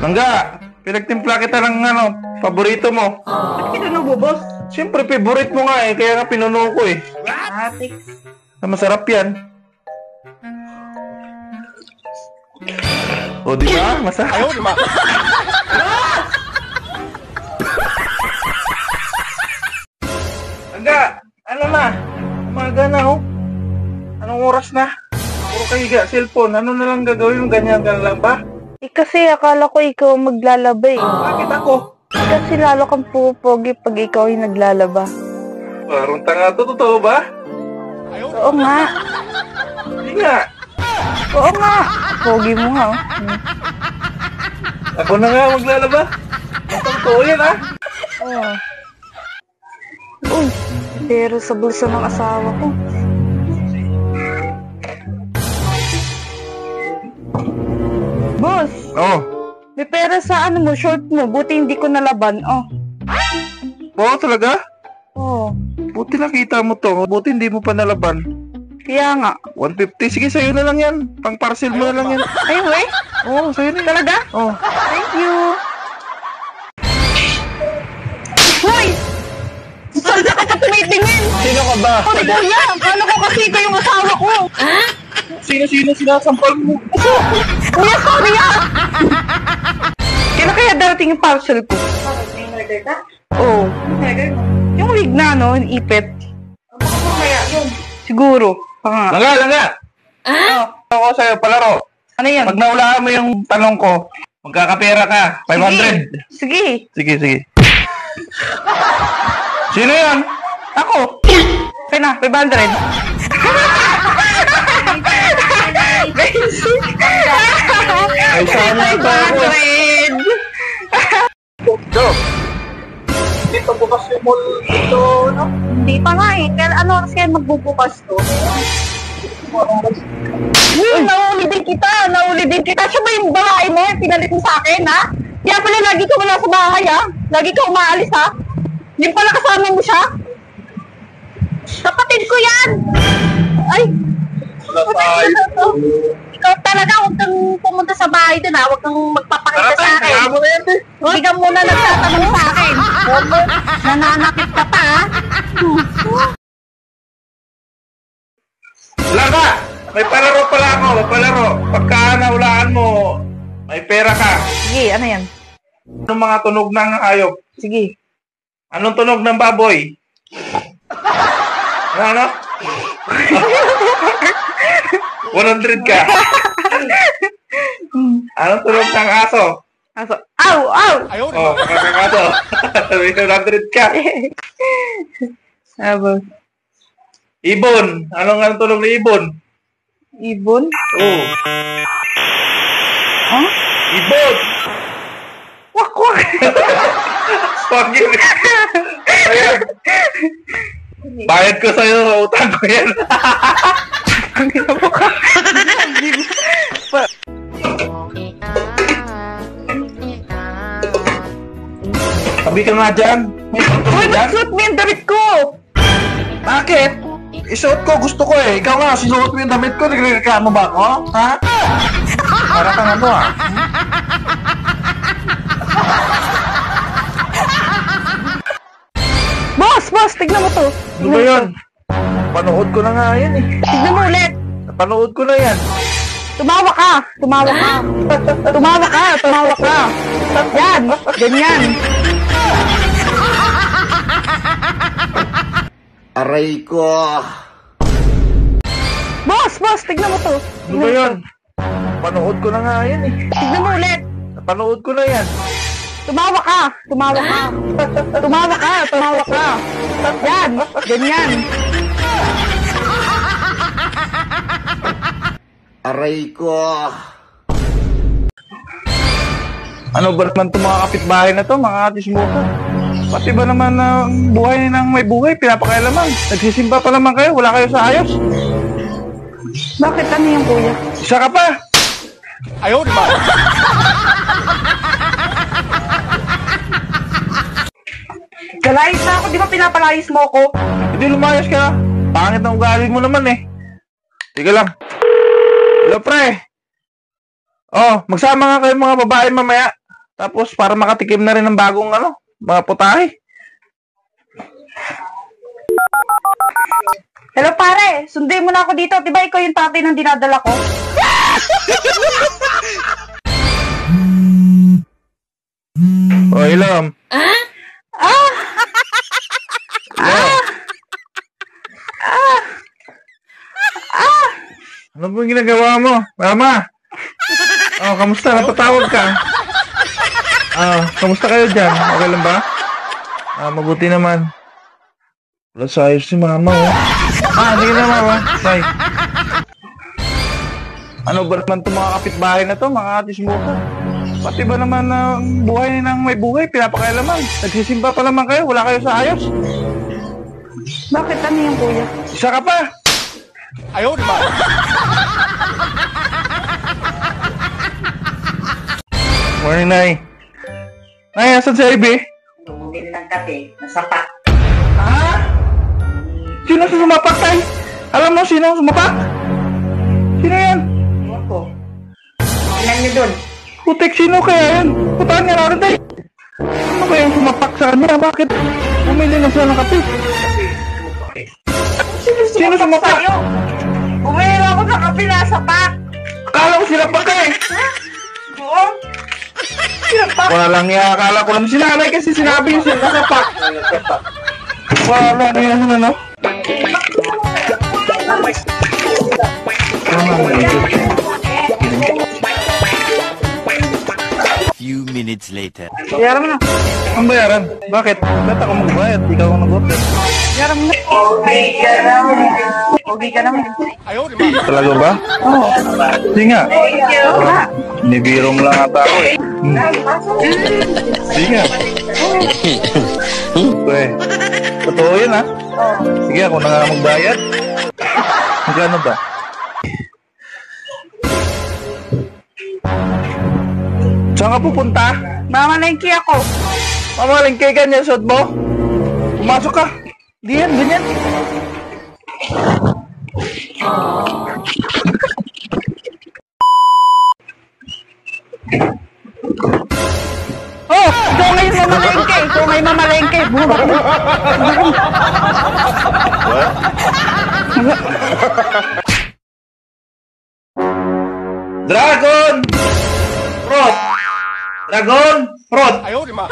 Langga, pinagtimpla kita ng paborito mo. Ba't pinuno mo, boss? Siyempre, favorite mo nga eh, kaya nga pinuno ko eh. Tix. Masarap yan. O, di ba? Masarap. Ayaw, di ba? Langga, ano na? Umaga na oh. Anong oras na? Puro ka higa, cellphone. Ano na lang gagawin mo? Ganyan lang ba? Kasi akala ko ikaw maglalaba eh. Bakit ako? Kasi lalo kang pupogi pag ikaw yung naglalaba. Parang tanga to, totoo ba? Oo nga. Hindi nga. Oo nga. Pogi mo nga oh. Ako na nga maglalaba. Basta totoo yan ah. Oo. Uy, pero sa bulsa ng asawa ko. Boss, Oo. may pera sa ano mo, short mo. Buti hindi ko nalaban. Oh. Oo talaga? Oo. Buti nakita mo to. Buti hindi mo pa nalaban. Kaya nga. 150. Sige, sa'yo na lang yan. Pang parcel mo na lang yan. Ay, we? Oo, sa'yo na yan. Talaga? Oo. Thank you. Hoy! Saan ka pa tumitingin? Sino ka ba? Oh, kuya! Kala ko kasi ikaw yung asawa ko. Sino sinasampal mo? Kuya, sorry ah! Kailan kaya darating yung parcel ko? May order ka? Oo. Yung wig na, no? Yung ipit. Kaya yun. Siguro. Panga. Langga! Ako sa'yo, palaro. Ano yan? Pag naulaan mo yung tanong ko, magkakapera ka. 500. Sige. Sige. Sino yan? Ako. Okay na, 500. Ay, sana ito ako. 500. Go! Dito bukas yung mall dito, no? Hindi pa nga eh. Kaya ano oras kaya magbubukas to? Nahuli din kita. Siya ba yung babae mo? Pinalit mo sa akin, ha? Kaya pala lagi ka wala sa bahay, ha? Lagi ka umaalis, ha? Hindi pala kasama mo siya? Kapatid ko yan! Ay! Ikaw talaga, huwag kang pumunta sa bahay doon ha. Huwag kang magpapakita sa akin. Kaya mo na yan, eh. Hindi ka muna nagtatanong sa akin. Nananakit ka pa ha. Langga! May palaro pala ako, Pagka naulaan mo, may pera ka. Sige, ano yan? Anong mga tunog ng hayop? Sige. Anong tunog ng baboy? Ano? 100 ka. Anong tunog ng aso? Aso. Aw! Ayaw, di Oh, ba? makakakaso. May 100 ka. Abo. Ibon. Anong tunog ng ibon? Ibon? Oh. Huh? Ibon! Wak! Fuck you. Ayan. Bayad ko sa'yo sa utang ko yan. Ang gina mo ka. Sabi ka nga dyan. May tunog Uy, dyan. ba't suot mo yung damit ko? Bakit? Isuot ko, gusto ko eh. Ikaw nga, sinuot mo yung damit ko, nagrereklamo ba ako? Ha? Para kang ano ah. Boss, tignan mo to. Ano ba yun? Panood ko na nga yan eh. Tignan mo ulit. Napanood ko na yan. Tumawa ka. Yan, ganyan. Aray ko. Boss, tignan mo to. Ano ba yun? Panood ko na nga yan eh. Tignan mo ulit. Napanood ko na yan. Tumawa ka. Yan, ganyan. Aray ko. Ano ba naman itong mga kapitbahay na to, mga atismoso? Pati ba naman ang buhay ng may buhay, pinapakailaman? Nagsisimba pa naman kayo, wala kayo sa ayos? Bakit ano yung kuya? Isa ka pa! Ayaw, di ba? Galayis na ako, di ba pinapalayis mo ako? Hindi lumayas ka. Pangit na ugali mo naman eh. Sige lang. Hello pre. Oh, magsama nga kayo mga babae mamaya. Tapos para makatikim na rin ng bagong mga putahe. Hello pare, sundin mo na ako dito. Diba ikaw yung tatay ng dinadala ko? O, Ilom. Ano ba ginagawa mo? Mama! Oh, kamusta? Napatawag ka? Kamusta kayo dyan? Okay lang ba? Mabuti naman. Wala sa ayos si mama, oh. Sige na, mama. Say. Ano ba naman itong mga kapitbahay na to, mga atismuka? Pati ba naman ang buhay ng may buhay, pinapakailaman? Nagsisimba pa naman kayo, wala kayo sa ayos. Bakit ano yung kuya? Isa ka pa! Ayaw, di ba? Morning, Nay. Nay, asan si Ivy? Bumili ng kape, nasapak. Sino sa sumapak, Tay? Alam mo sino ang sumapak? Sino yan? Ewan ko. Tingnan niyo dun. Putik, sino kaya yan? Putahan niya natin, Tay. Ano kaya yung sumapak sa kanya? Bakit? Bumili na siya ng kape. Sino sumapak? Bumili ako sa kape na sapak. Akala ko sinapak ka eh. Oo. Sinapak. Walang niya. Akala ko lang si nanay kasi sinabi yung sinapak. Wala na yan, ano? Few minutes later. Yaram na. Ang bayaran? Bakit? Ba't ako magbayad? Ikaw ang nag-order. Yaram na. Okay ka naman. Ayaw, di ba? Talaga ba? Oo. Sige nga. Nibirong lang ata ako eh. Sige nga. Okay. Totoo yun ha? Sige, ako na nga magbayad. Magkano ba? Saan ka pupunta? Mamalengke ako. Mamalengke ganyan suot mo? Pumasok ka. Di yan, ganyan. Oh, ikaw ngayon mamalengke. Ikaw ngayon mamalengke. Dragon! Prot! Dragon! Prot! Ayaw, di ba?